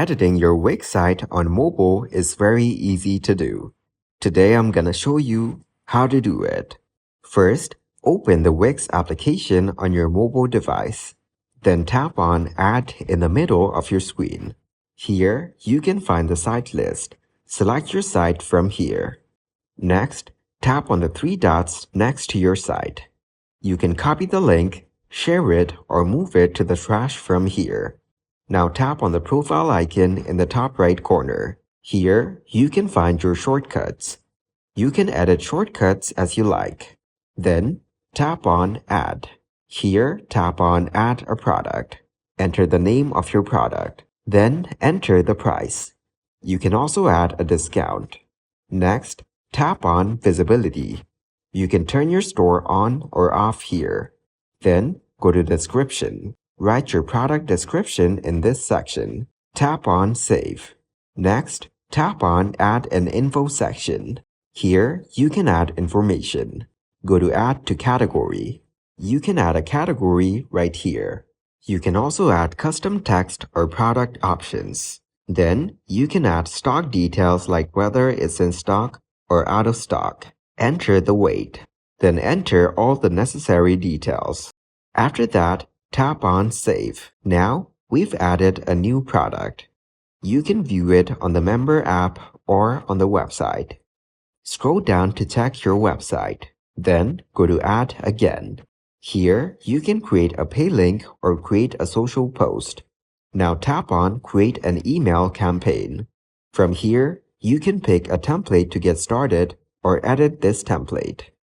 Editing your Wix site on mobile is very easy to do. Today I'm gonna show you how to do it. First, open the Wix application on your mobile device. Then tap on Add in the middle of your screen. Here, you can find the site list. Select your site from here. Next, tap on the three dots next to your site. You can copy the link, share it, or move it to the trash from here. Now tap on the profile icon in the top right corner. Here, you can find your shortcuts. You can edit shortcuts as you like. Then, tap on Add. Here, tap on Add a product. Enter the name of your product. Then, enter the price. You can also add a discount. Next, tap on Visibility. You can turn your store on or off here. Then, go to Description. Write your product description in this section. Tap on Save. Next, tap on Add an Info section. Here, you can add information. Go to Add to Category. You can add a category right here. You can also add custom text or product options. Then, you can add stock details like whether it's in stock or out of stock. Enter the weight. Then enter all the necessary details. After that, tap on Save. Now, we've added a new product. You can view it on the member app or on the website. Scroll down to check your website. Then, go to Add again. Here, you can create a pay link or create a social post. Now tap on Create an Email Campaign. From here, you can pick a template to get started or edit this template.